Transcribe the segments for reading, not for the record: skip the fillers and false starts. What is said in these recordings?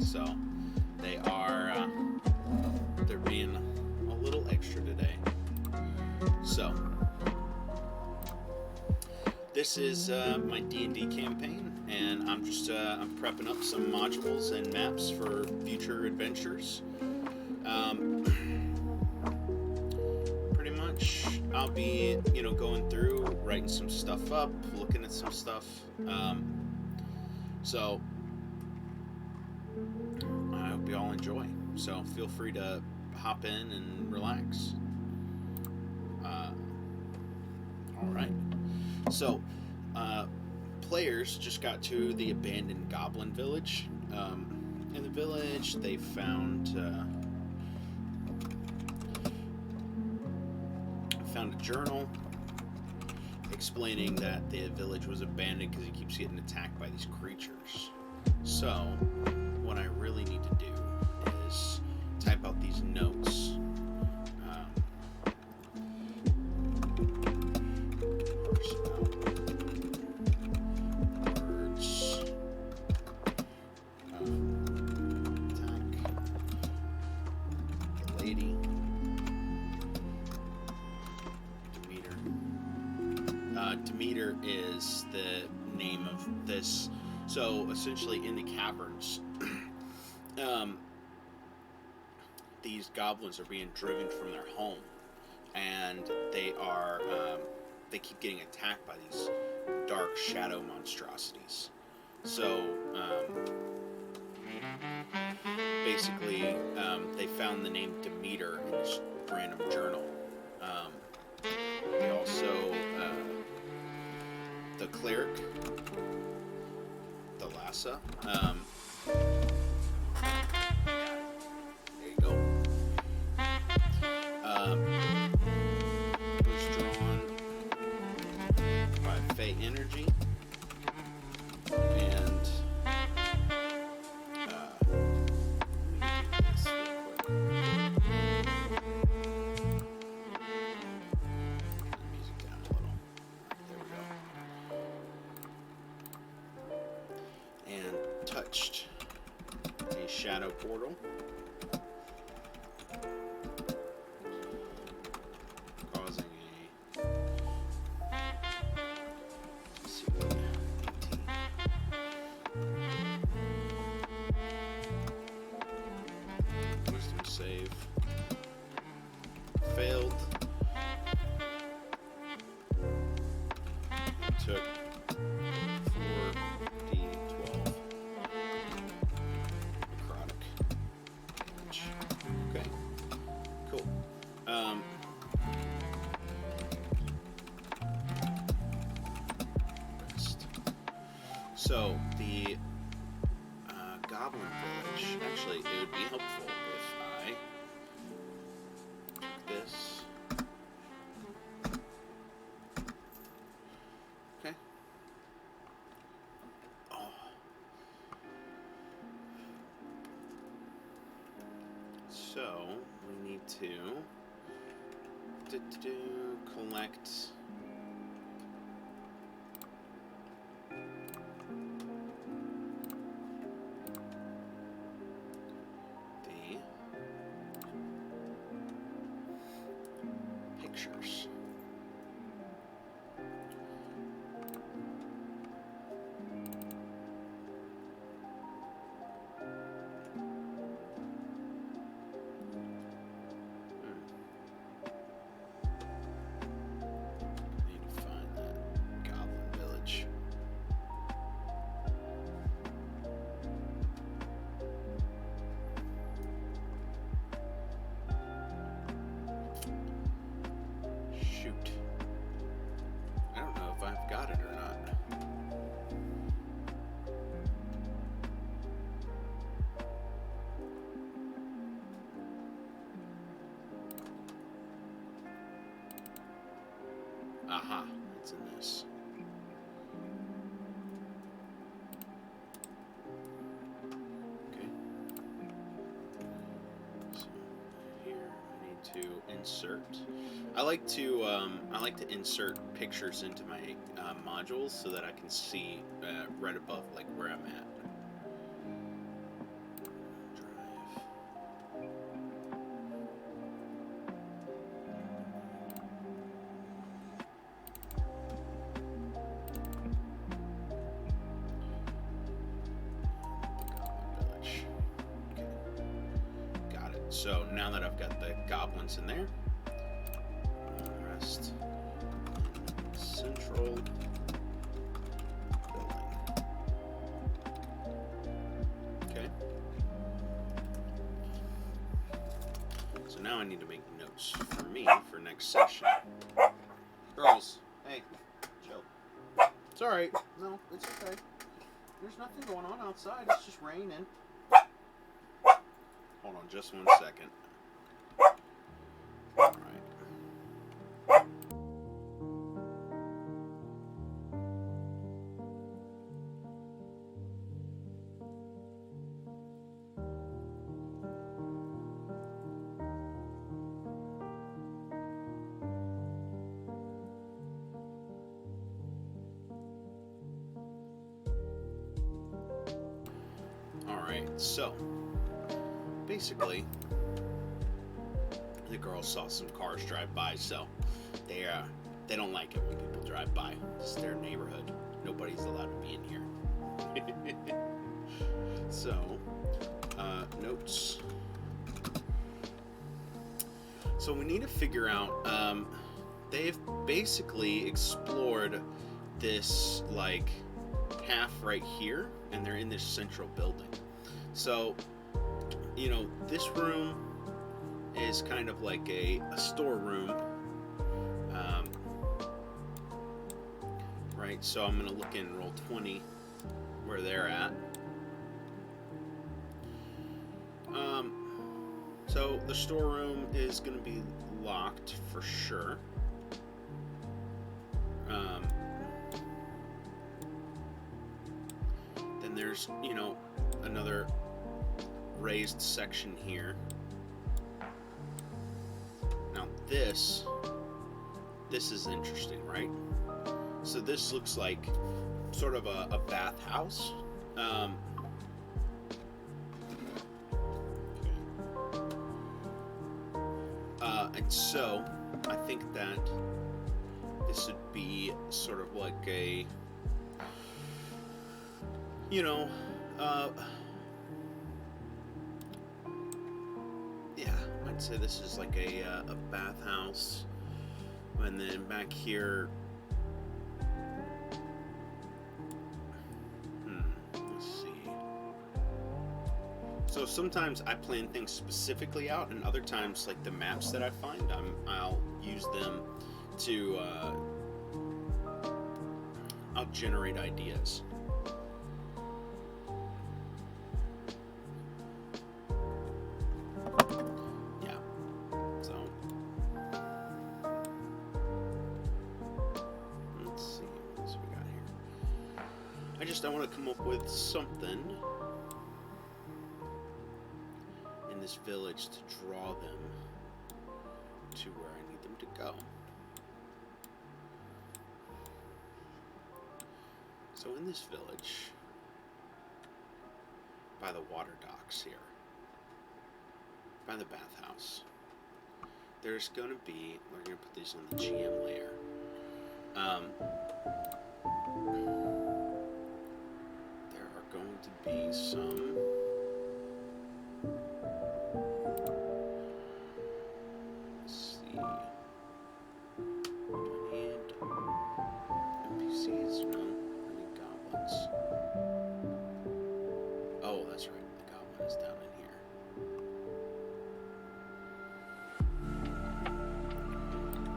So they're being a little extra today. So this is my D&D campaign, and I'm prepping up some modules and maps for future adventures. Pretty much, I'll be going through, writing some stuff up, looking at some stuff. So I hope you all enjoy. So feel free to hop in and relax. All right. So, players just got to the abandoned goblin village. In the village, they found a journal explaining that the village was abandoned because it keeps getting attacked by these creatures. So, what I really need to do is type out these notes. Demeter is the name of this. So essentially, in the caverns, these goblins are being driven from their home, and they keep getting attacked by these dark shadow monstrosities. So basically, they found the name Demeter in this random journal. They also the cleric, the Lassa. There you go. Was drawn by Fey energy, and touched a shadow portal, causing wisdom save. Failed. It took 4d12 necrotic damage. Okay, cool. Rest. So the goblin village. Actually, it would be helpful if I took this. Okay. Oh. So we need to collect the pictures. I've got it or not. Aha, it's in this. Okay. So here I need to insert. I like to insert pictures into my modules so that I can see right above like where I'm at. So now that I've got the goblins in there, rest central building. Okay. So now I need to make notes for me for next session. Girls, hey, chill. It's alright. No, it's okay. There's nothing going on outside. It's just raining. Hold on just 1 second. Alright. So, basically, the girls saw some cars drive by, so they don't like it when people drive by. It's their neighborhood. Nobody's allowed to be in here. So, notes. So we need to figure out, they've basically explored this, like, half right here, and they're in this central building. So, you know, this room is kind of like a storeroom, right? So I'm going to look in roll 20 where they're at. So the storeroom is going to be locked for sure. Then there's, you know, another raised section here. Now this is interesting, right? So this looks like sort of a bathhouse. And so I think that this would be sort of like a, you know, yeah, I'd say this is like a bathhouse, and then back here, let's see. So sometimes I plan things specifically out, and other times, like the maps that I find, I'll use them to, I'll generate ideas. I want to come up with something in this village to draw them to where I need them to go. So in this village, by the water docks here, by the bathhouse, there's going to be, we're going to put these on the GM layer. Going to be some let's see, and NPCs, no, any goblins. Oh, that's right, the goblin is down in here.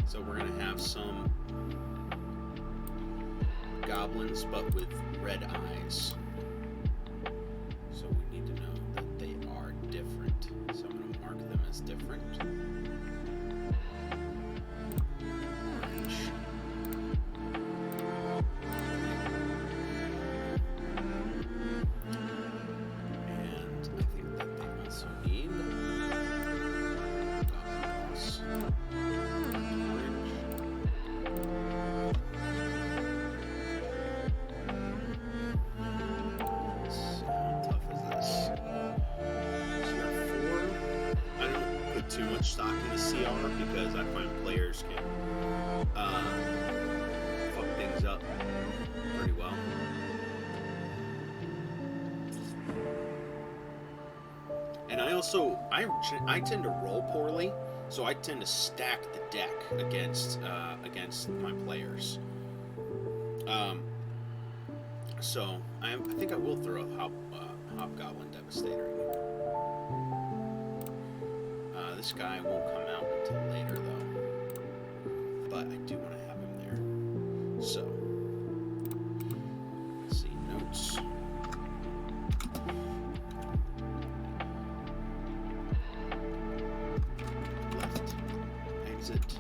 So we're gonna have some goblins, but with red eyes. So we need to know that they are different. So I'm going to mark them as different. Orange. And I think that they also need goblins. Orange. Too much stock in the CR because I find players can fuck things up pretty well. And I I tend to roll poorly, so I tend to stack the deck against my players. So I think I will throw a Hobgoblin Devastator in here. This guy won't come out until later though, but I do want to have him there. So let's see, notes. Left exit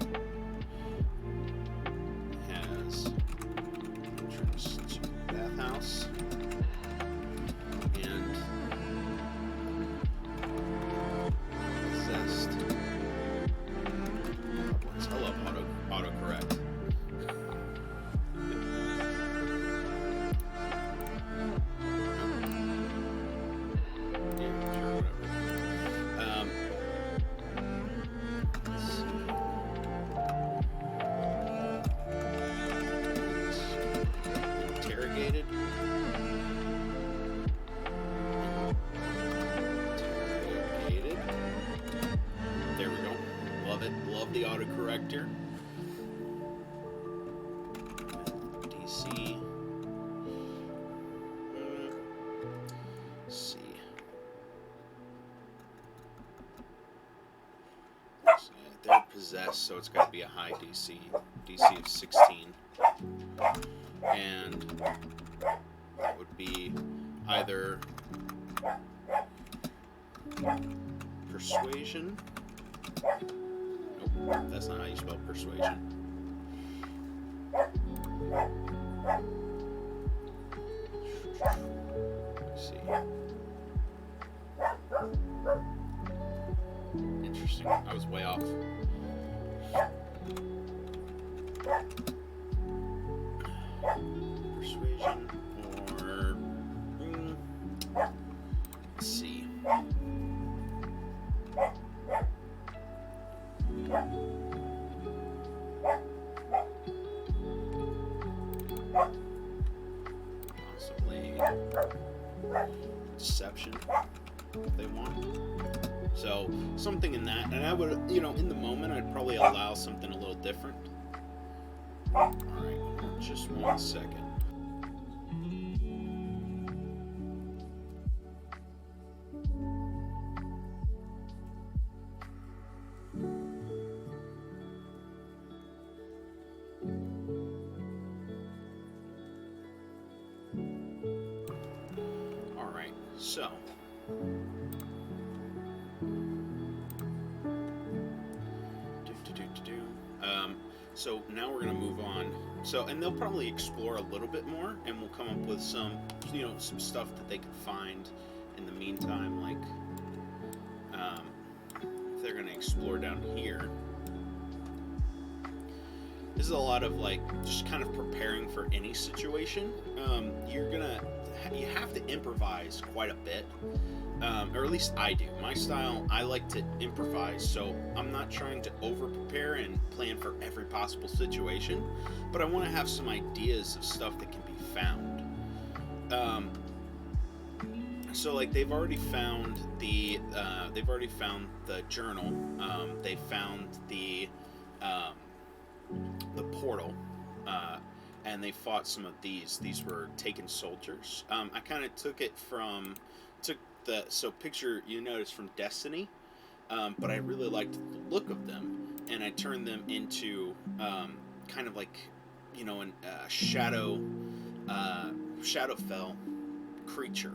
has entrance to the bathhouse and possessed goblins. I love autocorrect. Yeah, sure, whatever. Let's see. Interrogated. Interrogated. There we go. Love it. Love the autocorrector. DC. Let's see. So they're possessed, so it's got to be a high DC. DC of 16. And that would be either persuasion. Nope, that's not how you spell persuasion. Let's see. Interesting. I was way off. Persuasion or let's see. Possibly deception if they want. So something in that, and I would, in the moment, I'd probably allow something a little different. All right, just 1 second. All right, so. So now we're going to move on. So, and they'll probably explore a little bit more, and we'll come up with some, some stuff that they can find in the meantime. Like, if they're going to explore down here, this is a lot of like just kind of preparing for any situation. You have to improvise quite a bit. Or at least I do. My style, I like to improvise, so I'm not trying to over-prepare and plan for every possible situation, but I want to have some ideas of stuff that can be found. So like they've already found the journal. They found the portal, and they fought some of these. These were taken soldiers. I kind of took picture you notice from Destiny, but I really liked the look of them, and I turned them into kind of like a Shadowfell creature.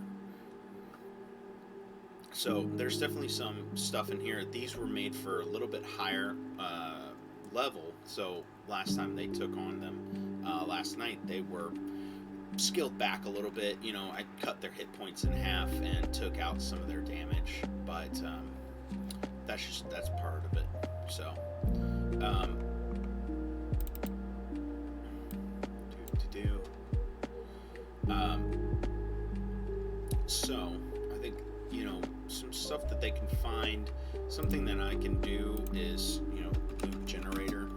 So there's definitely some stuff in here. These were made for a little bit higher level. So last time they took on them, last night they were scaled back a little bit. I cut their hit points in half and took out some of their damage, but that's part of it. So so I think some stuff that they can find. Something that I can do is loot generator.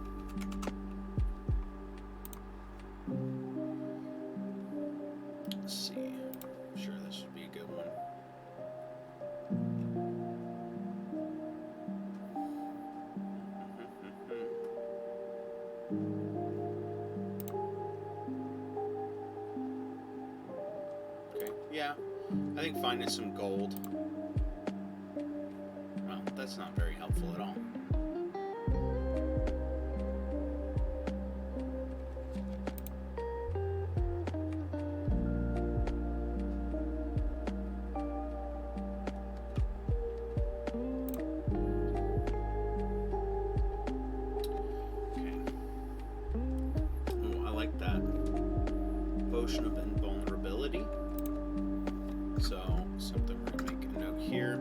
Let's see. I'm sure this would be a good one. Yeah, I think finding some gold. Well, that's not very helpful at all. Potion of invulnerability. So, something we're going to make a note here.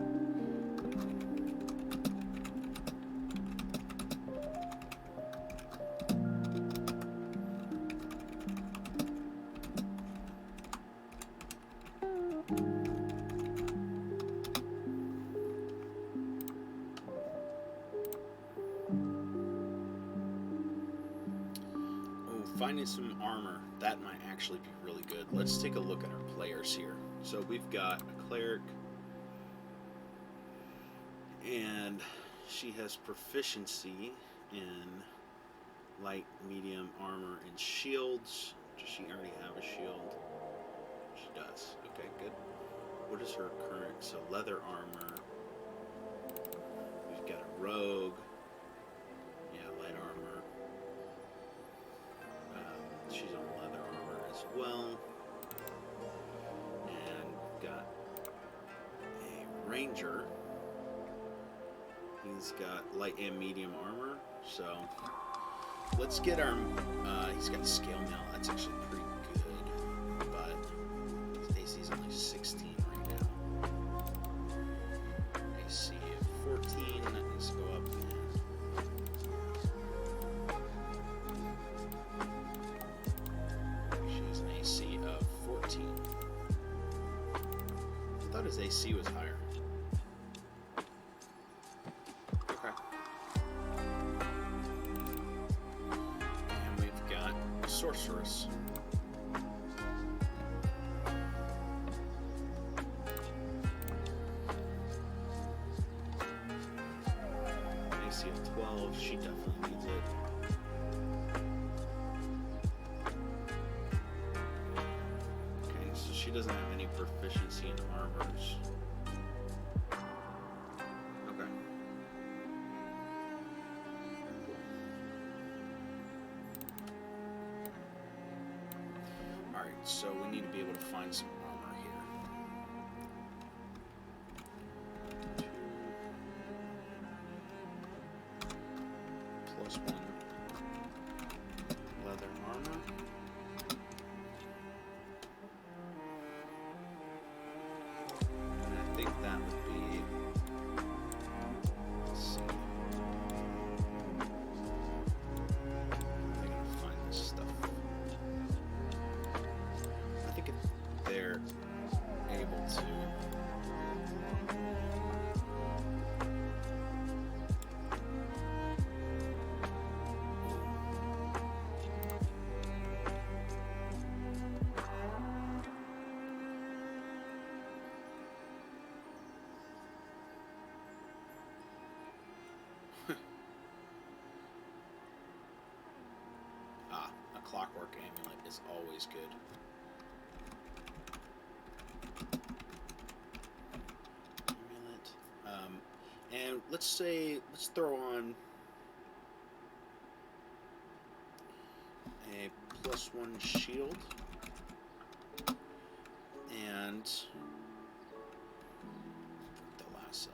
Finding some armor, that might actually be really good. Let's take a look at our players here. So we've got a cleric, and she has proficiency in light, medium, armor, and shields. Does she already have a shield? She does. Okay, good. What is her current? So leather armor. We've got a rogue. Yeah, light armor. She's on leather armor as well. And we've got a ranger. He's got light and medium armor. So let's get our... he's got scale mail. That's actually pretty good. But his AC is only 16 right now. AC of 14. That needs to go up. AC of 14. I thought his AC was higher. Okay. And we've got a sorceress. AC of 12. She definitely needs it. She doesn't have any proficiency in armors. Okay. Alright, so we need to be able to find some armor here. 2 + 1 leather armor. I think that would be, let's see, they're gonna find this stuff. I think if they're able to, a clockwork amulet is always good. Amulet. And let's throw on a +1 shield. And the last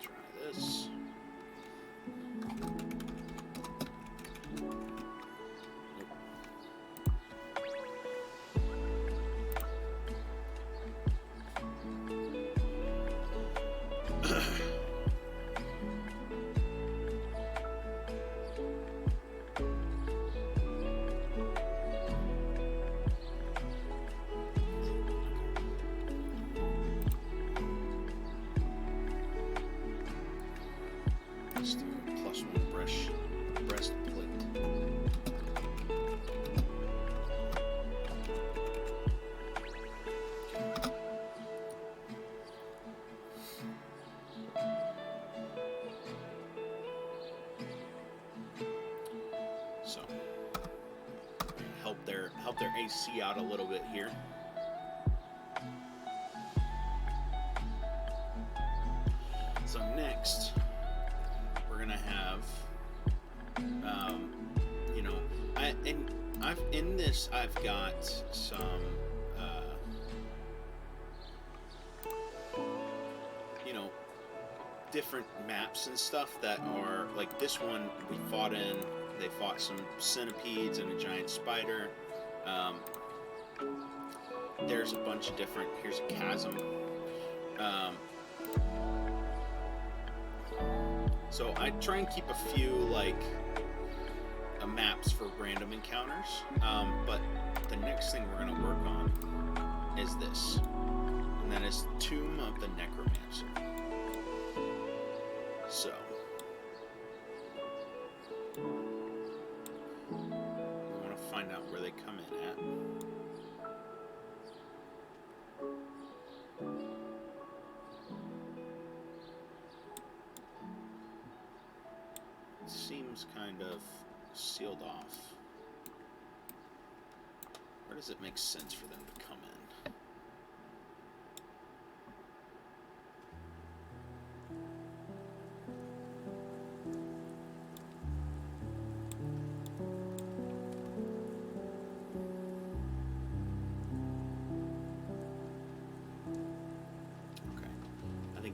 try this. help their AC out a little bit here. So next, we're gonna have, you know, I've got some, you know, different maps and stuff that are like this one we fought in. They fought some centipedes and a giant spider. There's a bunch of different. Here's a chasm. So I try and keep a few like maps for random encounters. But the next thing we're going to work on is this, and that is Tomb of the Necromancer. So we want to find out where they come in at. It seems kind of sealed off. Where does it make sense for them to come in?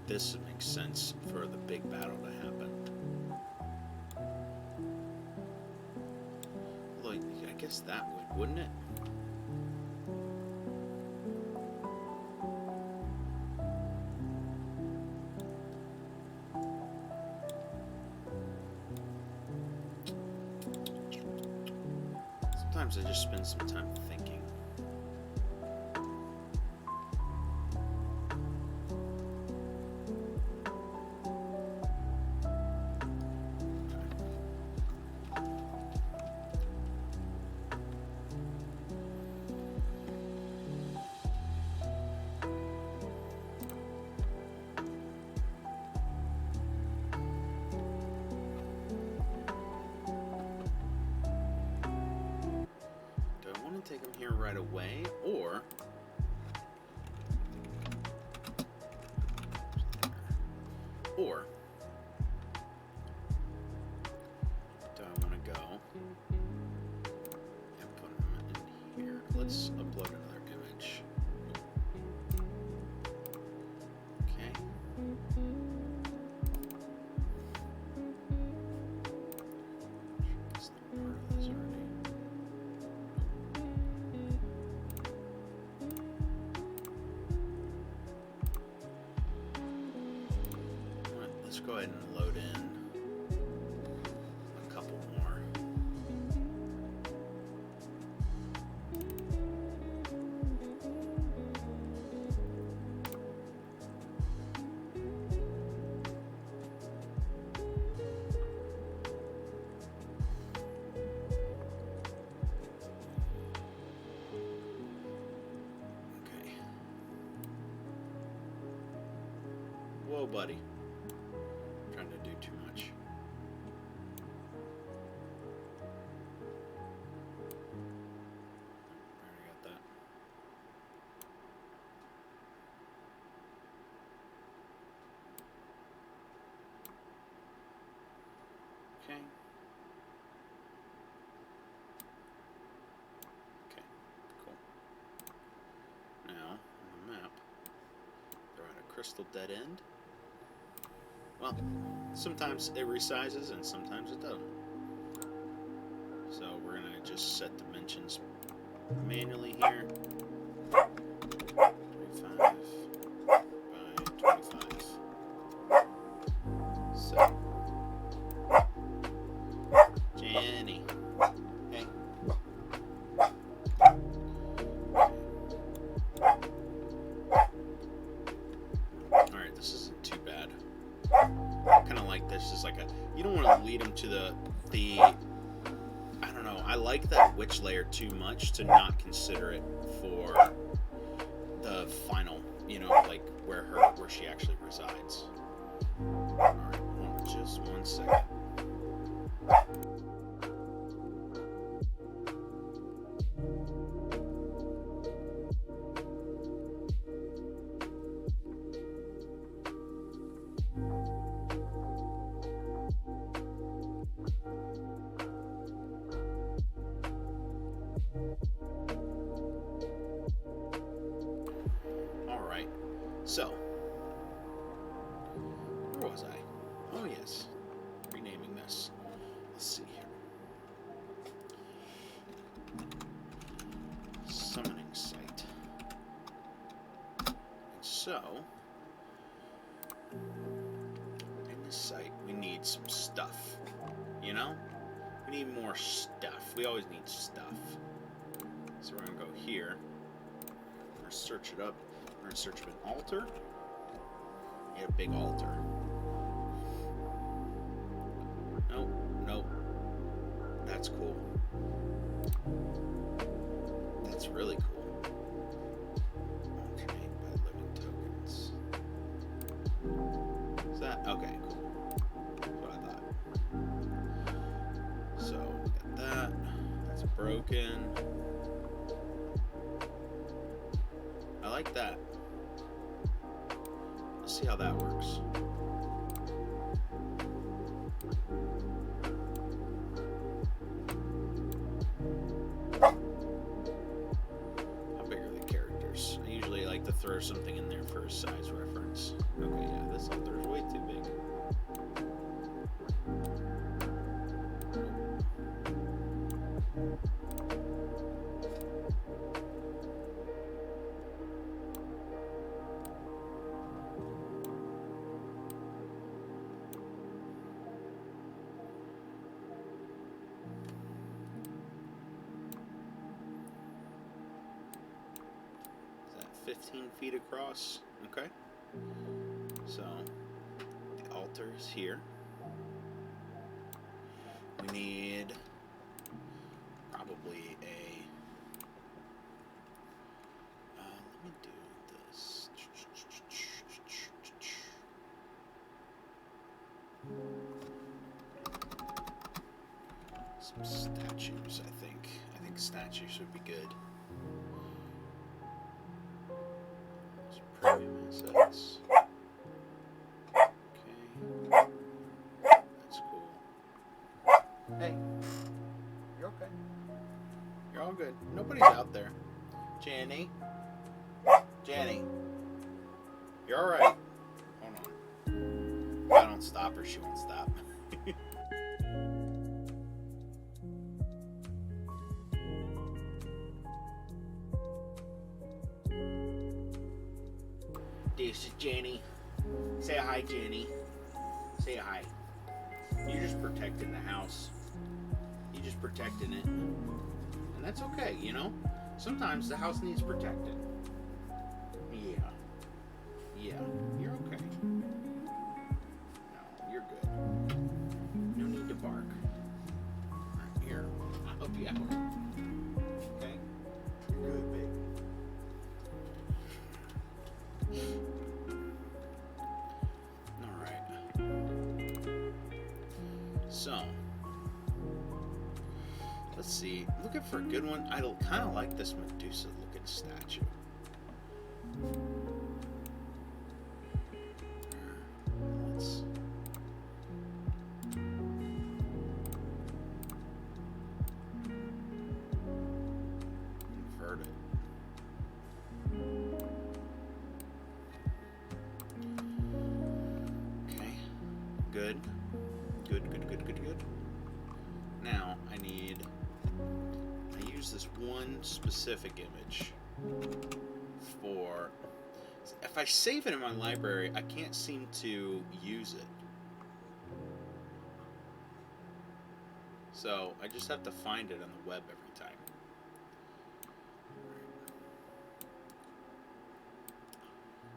This makes sense for the big battle to happen. Like, I guess that would, wouldn't it? Sometimes I just spend some time thinking. Take them here right away, or do I want to go and put them in here? Let's upload another image. Okay. Is there part of this already? Let's go ahead and load in a couple more. Okay. Whoa, buddy. Trying to do too much. I already got that. Okay. Okay, cool. Now, on the map, they're at a crystal dead end. Well, sometimes it resizes and sometimes it doesn't. So we're going to just set dimensions manually here. 25 by 25. So, Jenny. Hey. Alright, this isn't too bad. Kind of like this is like a, you don't want to lead them to the I don't know, I like that witch layer too much to not consider it for the final, you know, like where she actually resides. Alright, hold on just 1 second. So, in this site, we need some stuff. You know? We need more stuff. We always need stuff. So we're going to go here. We're going to search it up. We're going to search for an altar. Yeah, big altar. Nope, nope. That's cool. That's really cool. Okay, by living tokens. Is that? Okay, cool. That's what I thought. So, got that. That's broken. I like that. Let's see how that works. To throw something in there for a size reference. Okay, yeah, this altar is way too big. Is that 15 feet across? Okay. So, the altar is here. We need probably a... let me do this. Some statues, I think. I think statues would be good. Some premium assets. Okay. That's cool. Hey. You're okay. You're all good. Nobody's out there. Jenny? Jenny? You're alright. Hold on. If I don't stop her, she won't stop. This is Jenny. Say hi, Jenny. Say hi. You're just protecting the house. You're just protecting it. And that's okay, you know? Sometimes the house needs protected. Yeah. Yeah, you're okay. No, you're good. No need to bark. Right, here, I'll help you out. Okay? You're good, baby. Alright. So, let's see. Looking for a good one. I kind of like this Medusa looking statue. Let's invert it. Okay. Good. Good. Now, I use this one specific image for... If I save it in my library, I can't seem to use it. So, I just have to find it on the web every time.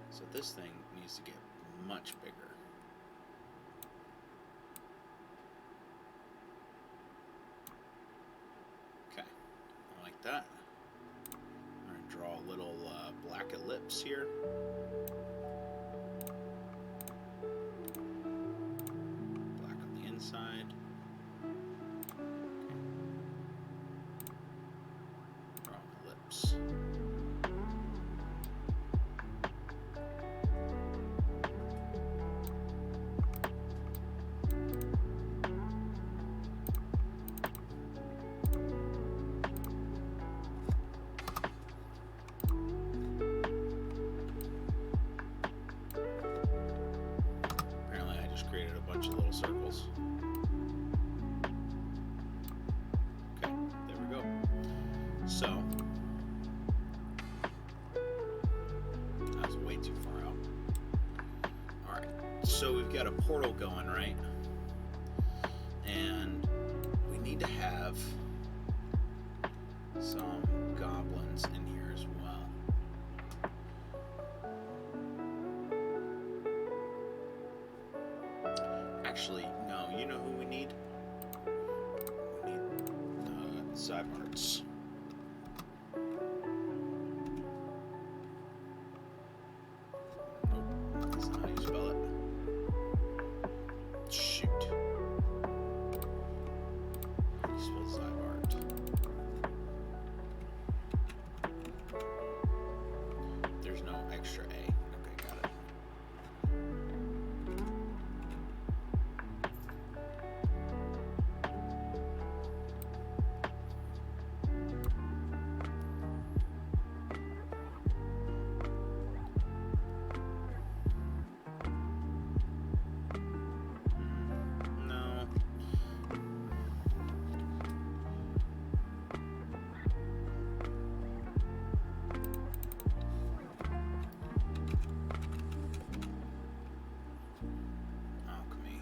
So this thing needs to get much bigger. Okay, I like that. I'm going to draw a little black ellipse here. Black on the inside. Okay. Draw an ellipse. So we've got a portal going, right? And we need to have some goblins in here as well. Actually, no, you know who we need? We need Zybards. Nope, that's not how you spell it. Shoot. How do you spell Zybard? There's no extra A. Okay, got it. No. Alchemy.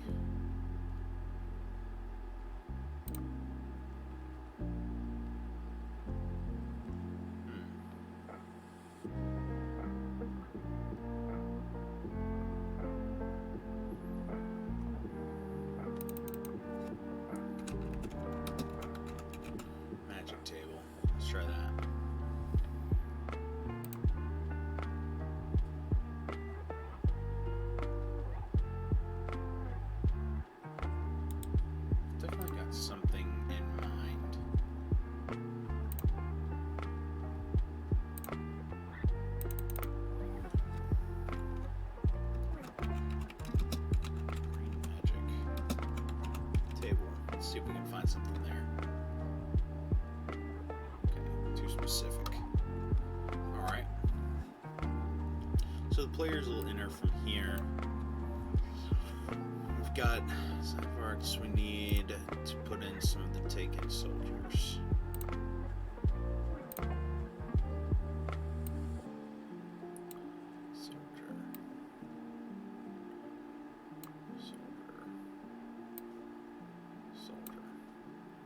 Magic table. Let's try that. Definitely got something in mind. Green magic table. Let's see if we can find something there. Okay, too specific. Alright. So the players will enter from here. We've got Zybards we need to put in some of the taken soldiers. Soldier.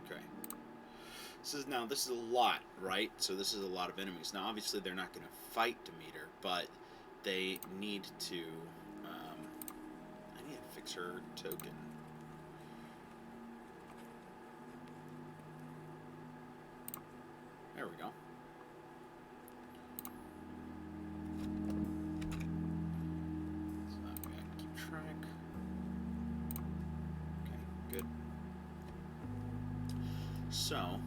Okay. This is a lot, right? So this is a lot of enemies. Now, obviously, they're not going to fight Demeter, but they need to. I need to fix her token. There we go. So now we gotta keep track. Okay, good. So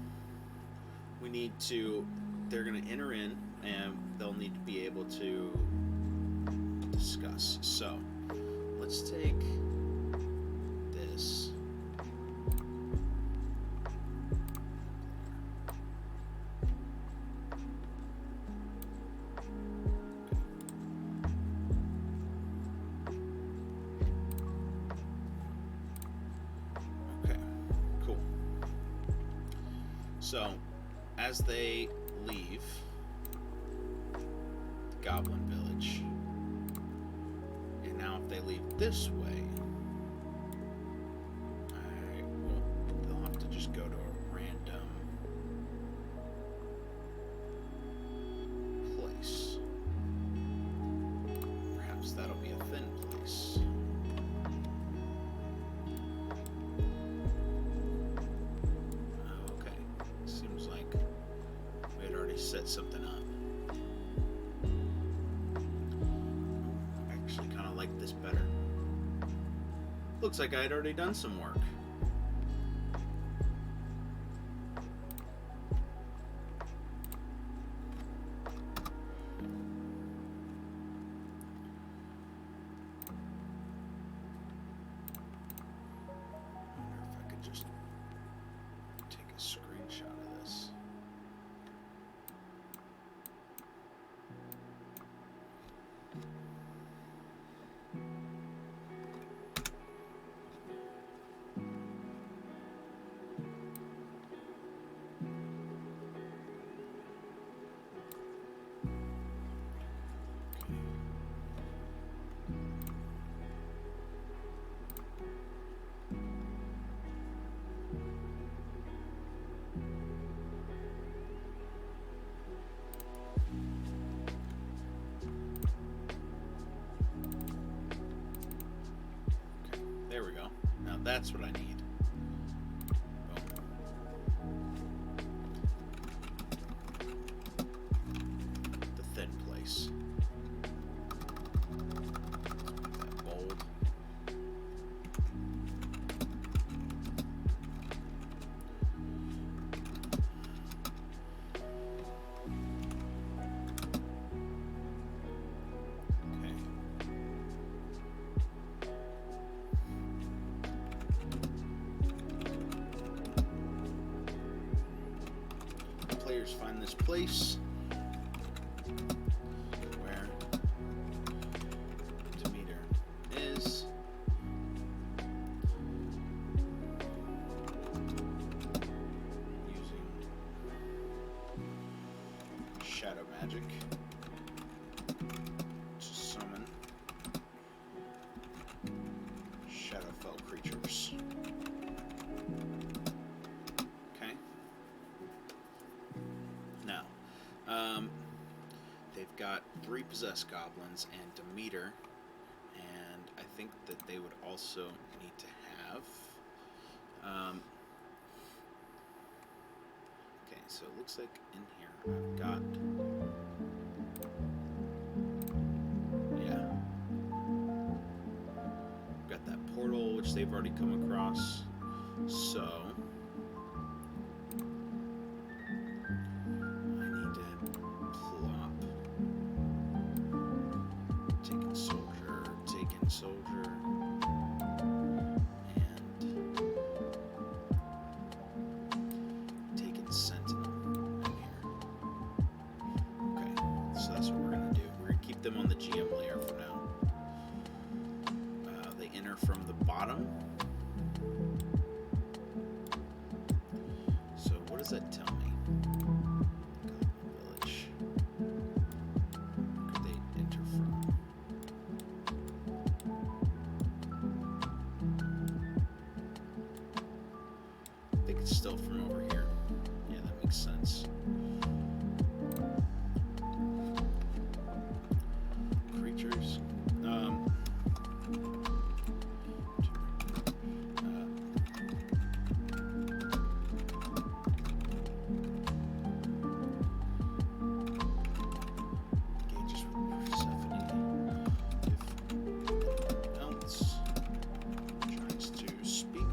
we need to. They're going to enter in, and they'll need to be able to discuss. So let's take this. Okay, cool. So as they leave the Goblin Village, and now if they leave this way, they'll have to just go to a random place. Perhaps that'll be a thin place. Okay, seems like we had already set something up. I actually kind of like this better. Looks like I had already done some work. I wonder if I could just take a screenshot of this. there we go. Now that's what I need. The thin place. That bold. Players find this place where Demeter is. Using shadow magic to summon Shadowfell creatures. They've got 3 possessed goblins and Demeter, and I think that they would also need to have. Okay, so it looks like in here I've got. Yeah. I've got that portal, which they've already come across. So. Soldier, and taking Sentinel in here. Okay, so that's what we're going to do. We're going to keep them on the GM layer for now. They enter from the bottom. So what does that tell me? Village. Where could they enter from? It's still from over here. Yeah, that makes sense. Creatures. Engages with Persephone. If anyone else tries to speak,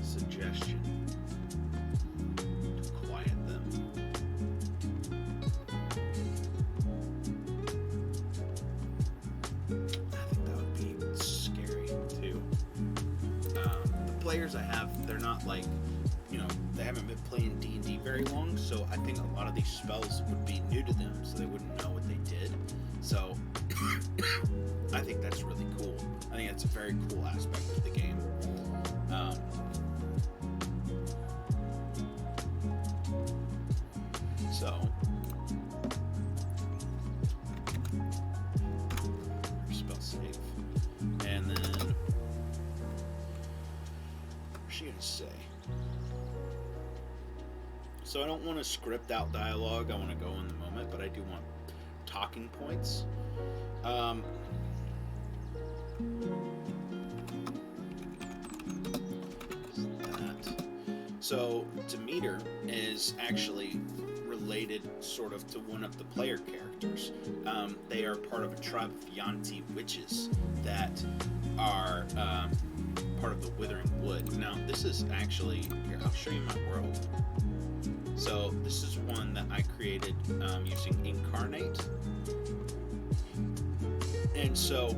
suggestion to quiet them. I think that would be scary too. The players I have, they're not like, they haven't been playing D&D very long, so I think a lot of these spells would be new to them, so they wouldn't know what they did. So I think that's really cool. I think that's a very cool aspect of the game. Spell save. And then, what's she gonna say? So I don't want to script out dialogue, I want to go in the moment, but I do want talking points. So Demeter is actually related sort of to one of the player characters. They are part of a tribe of Yanti witches that are part of the Withering Wood. Now, this is actually, here, I'll show you my world. So this is one that I created using Incarnate. And so,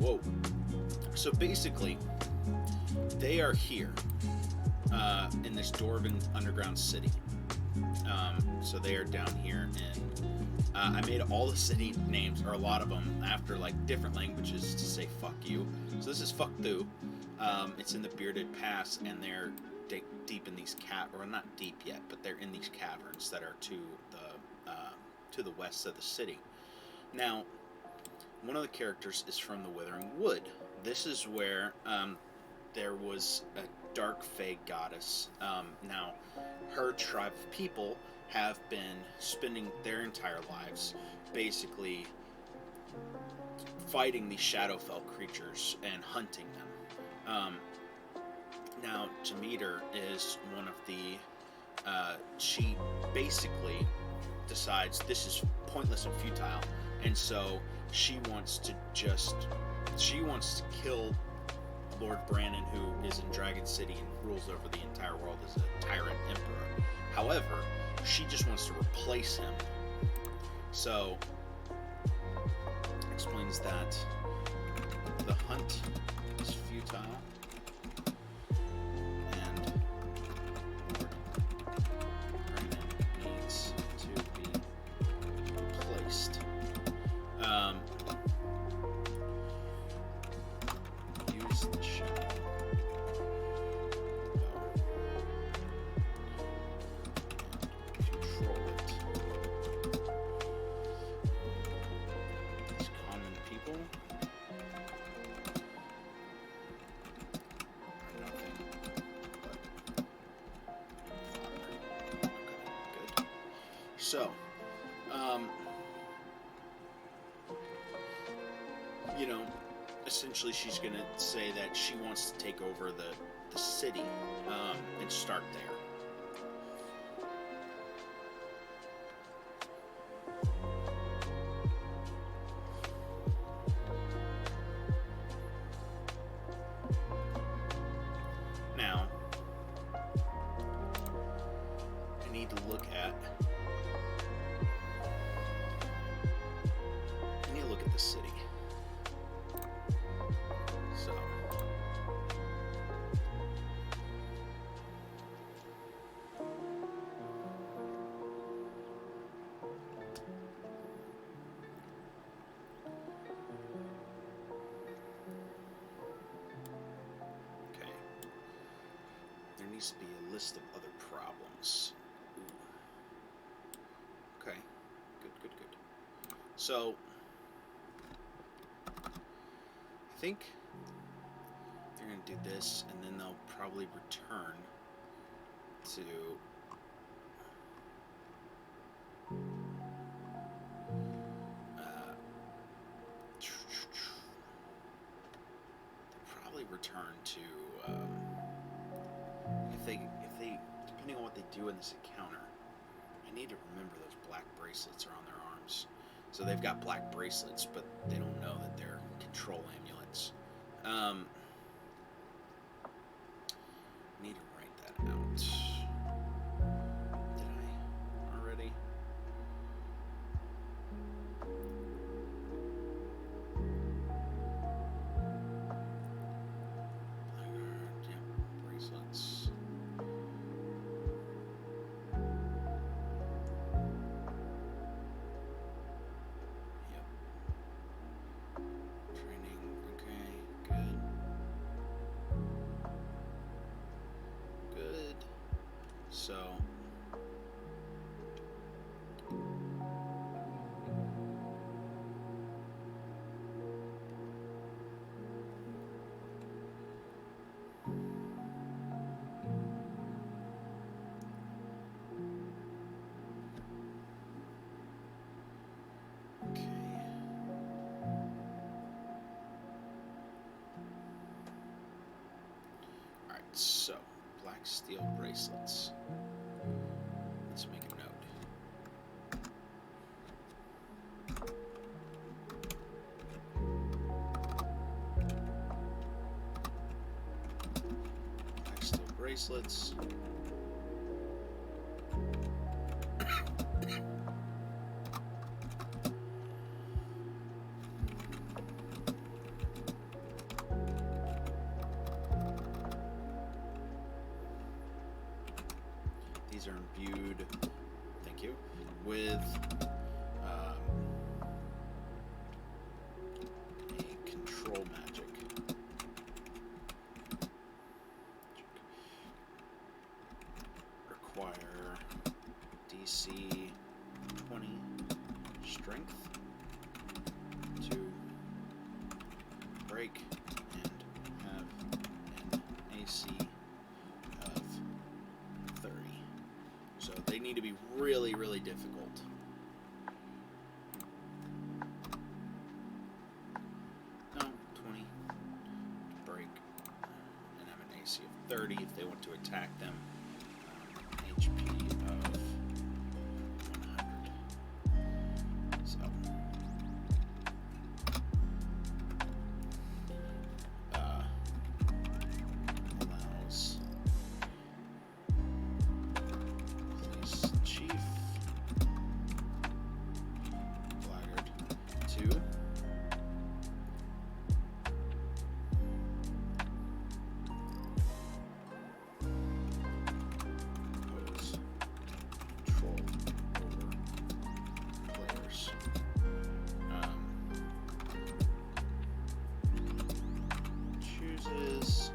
whoa. So basically, they are here in this Dwarven underground city. So they are down here, and I made all the city names, or a lot of them, after like different languages to say "fuck you." So this is "fuck thou." It's in the Bearded Pass, and they're deep in these or not deep yet, but they're in these caverns that are to the west of the city. Now, one of the characters is from the Withering Wood. This is where there was a dark fae goddess. Now, her tribe of people have been spending their entire lives basically fighting these Shadowfell creatures and hunting them. Now, Demeter is one of the... she basically decides this is pointless and futile, and so she wants to kill Lord Brandon, who is in Dragon City and rules over the entire world as a tyrant emperor. However, she just wants to replace him. So, explains that the hunt is futile, and Lord Brandon needs to be replaced. Use the shadow. Control it. These common people are nothing but fodder. Okay, good. So, essentially she's going to say that she wants to take over the city and start there. Now, I need to look at the city. So, okay. There needs to be a list of other problems. Ooh. Okay. Good. So, I think they're going to do this, and then they'll probably return to if they depending on what they do in this encounter. I need to remember those black bracelets are on their arms. So they've got black bracelets, but they don't know that they're control amulets. I need to write that out. Did I already? Yep, bracelets. So, okay. Alright, so Black steel bracelets. Let's make a note. Black steel bracelets. These are imbued, thank you, with a control magic. Require DC 20 strength to break and have an AC of 30. So they need to be really, really difficult. No, 20 to break and have an AC of 30 if they want to attack them. HP of 100. So allows police chief Blackguard to impose control over players. Chooses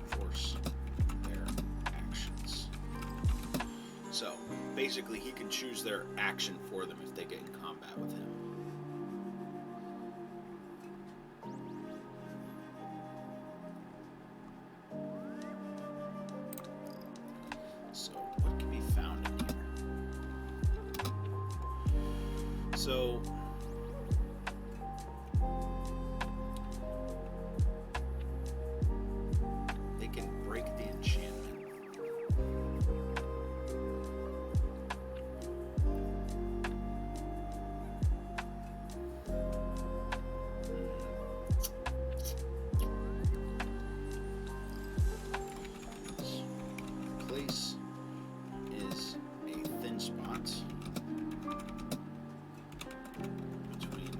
force their actions. So basically, he can choose their action for them if they get in combat with him. So what can be found in here? So they can break the enchantment. Place is a thin spot between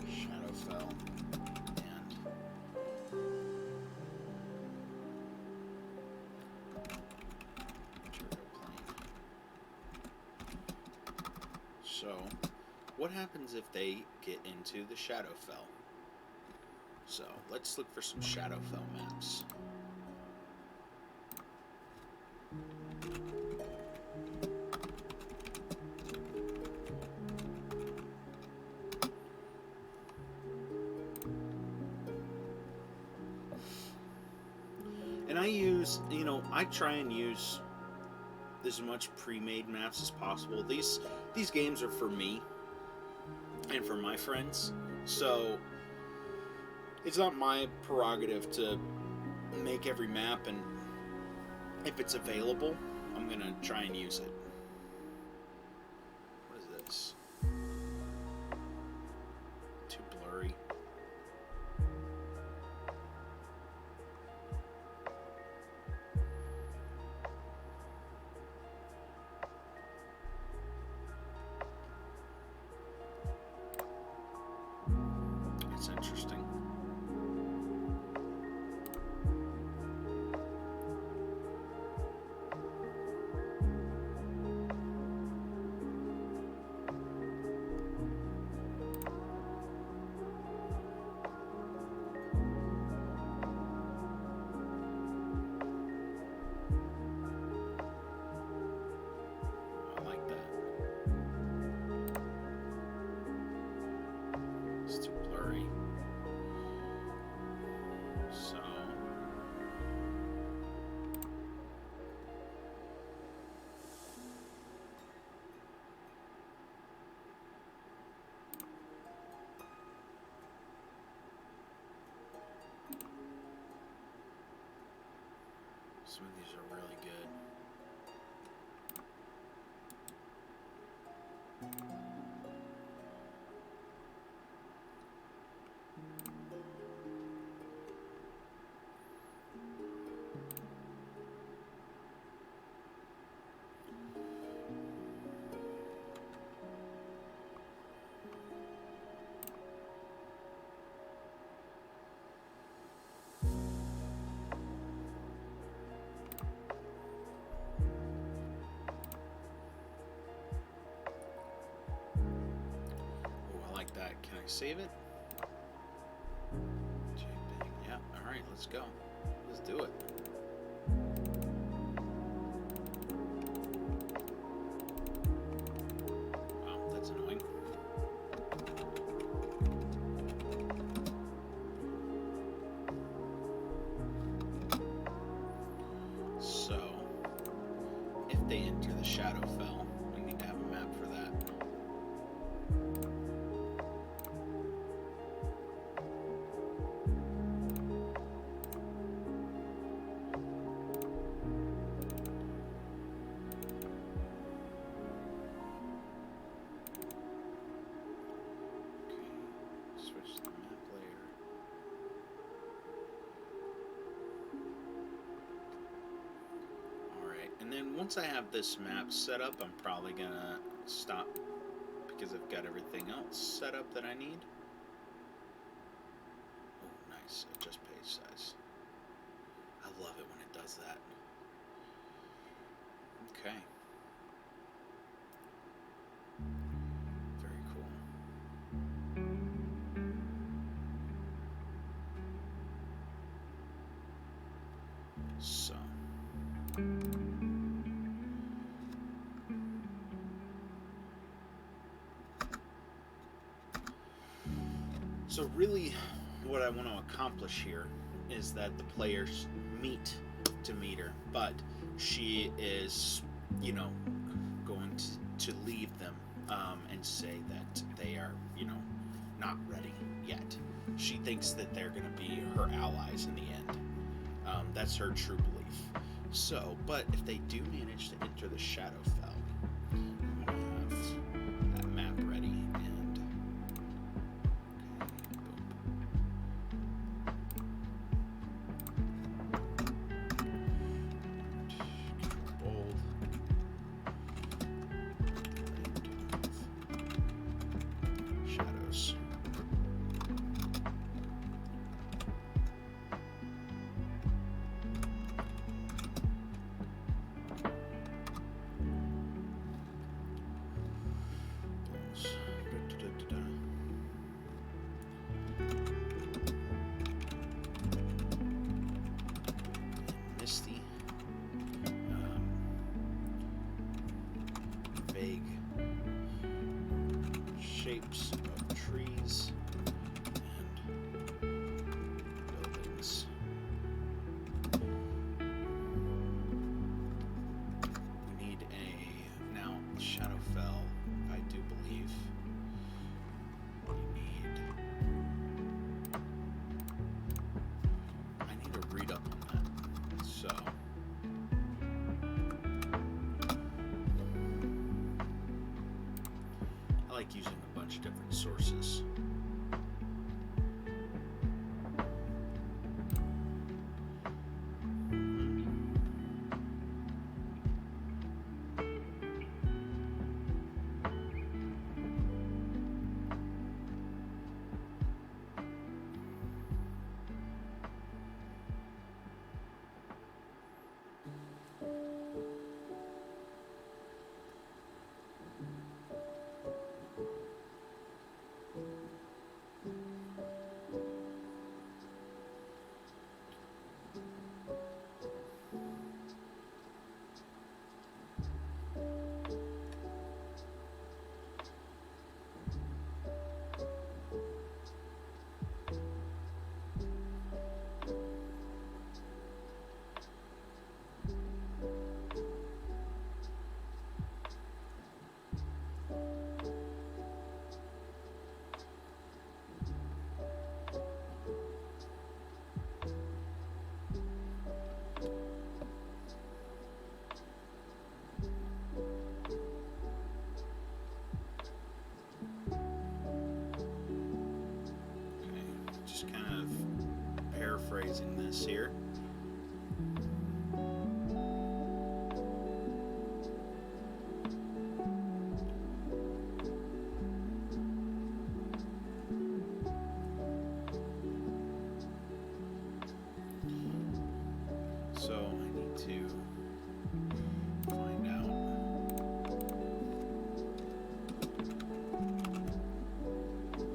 Shadowfell and Material Plane. So, what happens if they get into the Shadowfell? So, let's look for some Shadowfell maps. And I use, I try and use as much pre-made maps as possible. These games are for me and for my friends, so it's not my prerogative to make every map, and if it's available, I'm gonna try and use it. What is this? Too blurry. That's interesting. Smoothies are really good. That. Can I save it? Yeah, alright, let's go. Let's do it. Wow, that's annoying. So, if they enter the Shadowfell, we need to have a map for that. And then once I have this map set up, I'm probably gonna stop because I've got everything else set up that I need. Oh, nice. Adjust page size. I love it when it does that. Okay. Very cool. So. So really, what I want to accomplish here is that the players meet Demeter, but she is, you know, going to leave them and say that they are, you know, not ready yet. She thinks that they're going to be her allies in the end. That's her true belief. So, but if they do manage to enter the Shadowfell, I'm going to have that map ready. Shapes of trees and buildings. We need now Shadowfell, I do believe I need to read up on that. So I like using a bunch of different sources. paraphrasing this here. So I need to find out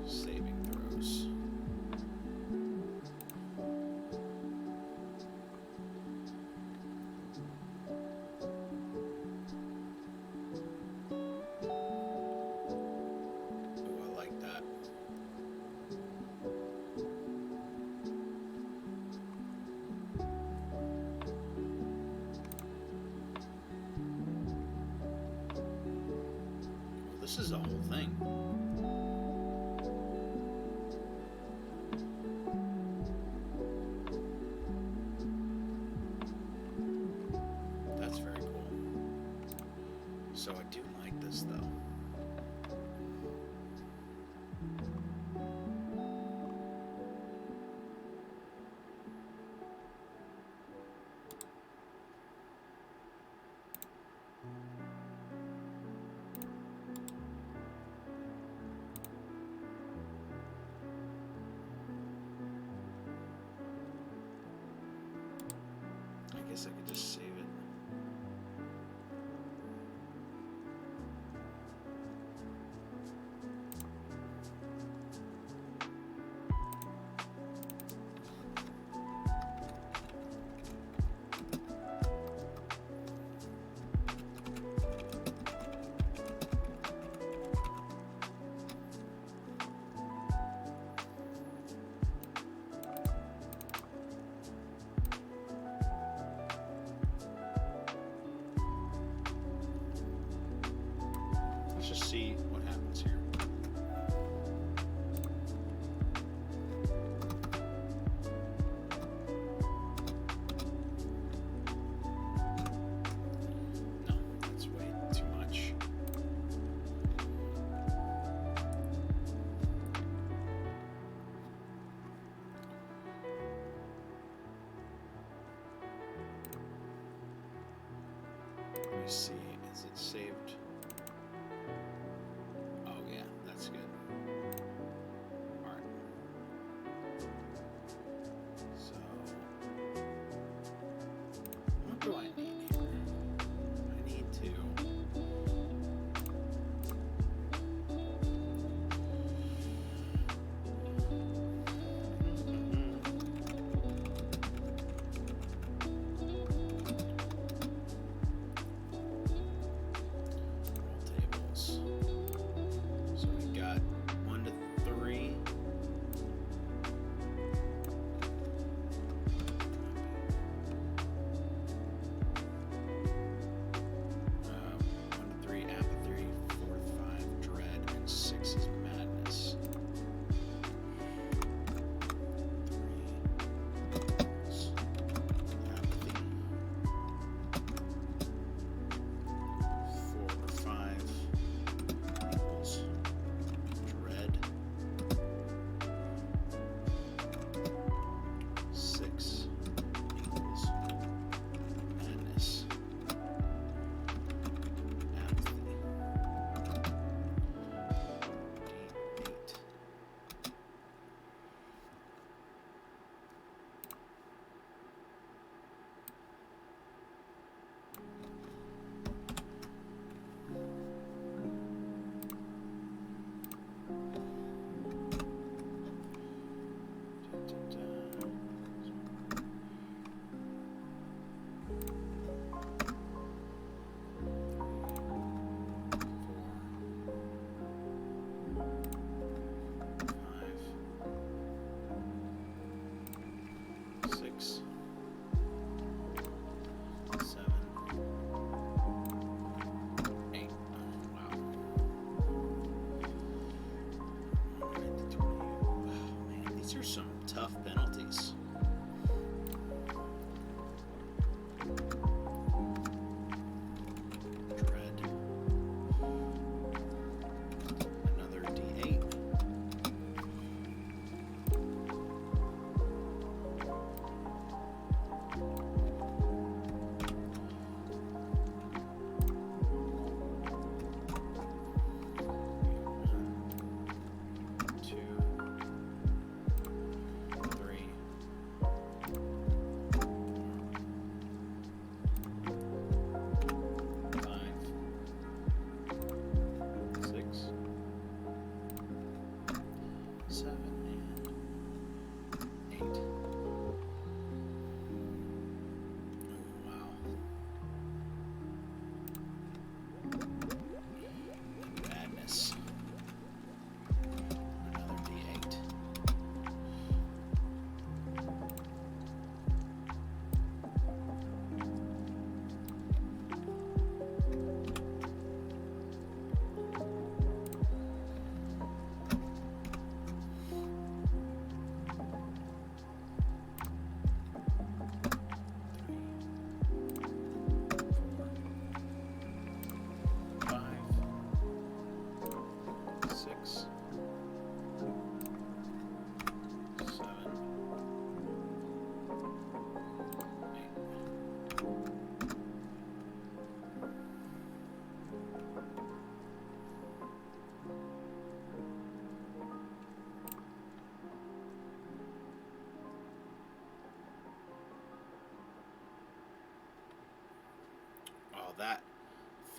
saving throws. Oh, I like that. This is a whole thing. That's very cool. So I do like this though. I guess I could just save it. Let's just see what happens here. No, that's way too much. Let me see, is it saved? Oh yeah, that's good. Alright. So, what do I need here? I need to...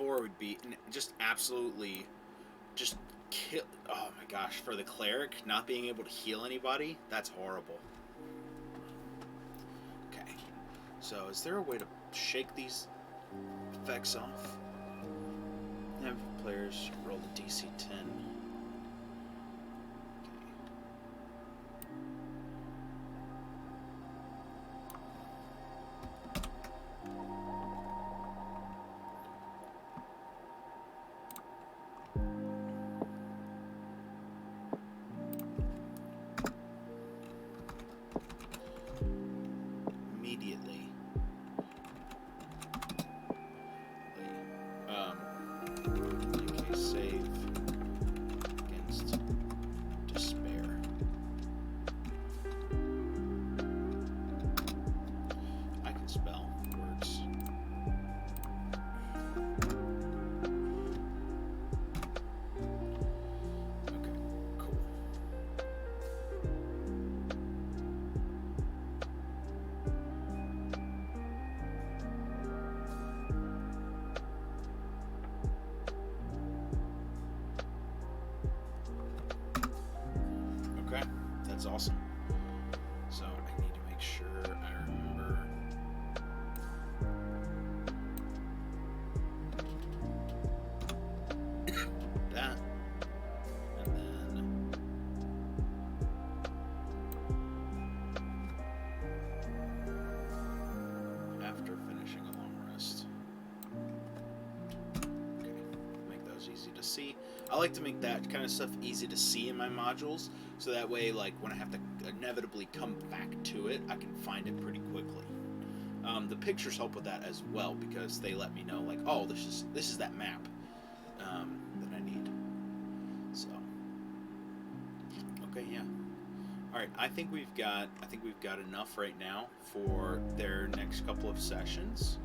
4 would be just absolutely just kill. Oh my gosh, for the cleric not being able to heal anybody, that's horrible. Okay, so is there a way to shake these effects off? Have players roll the DC 10. Immediately. Make a save against despair. I can spell words. Okay, cool. Okay, that's awesome. So I need to make sure I remember. That. And then after finishing a long rest. Okay, make those easy to see. I like to make that kind of stuff easy to see in my modules, so that way, like, when I have to inevitably come back to it, I can find it pretty quickly. The pictures help with that as well, because they let me know, like, oh, this is that map that I need. So, okay, yeah. All right, I think we've got enough right now for their next couple of sessions.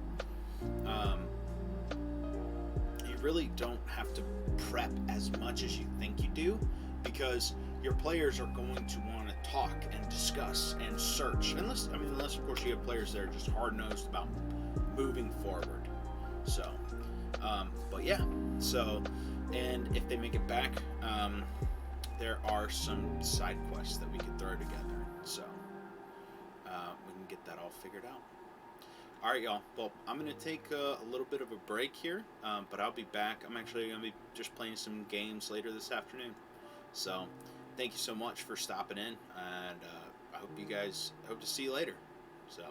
You really don't have to prep as much as you think you do, because your players are going to want to talk and discuss and search, unless of course you have players that are just hard-nosed about moving forward. So, but yeah, so, and if they make it back, there are some side quests that we can throw together, so we can get that all figured out. All right, y'all. Well, I'm going to take a little bit of a break here, but I'll be back. I'm actually going to be just playing some games later this afternoon. So, thank you so much for stopping in, and I hope to see you later. So.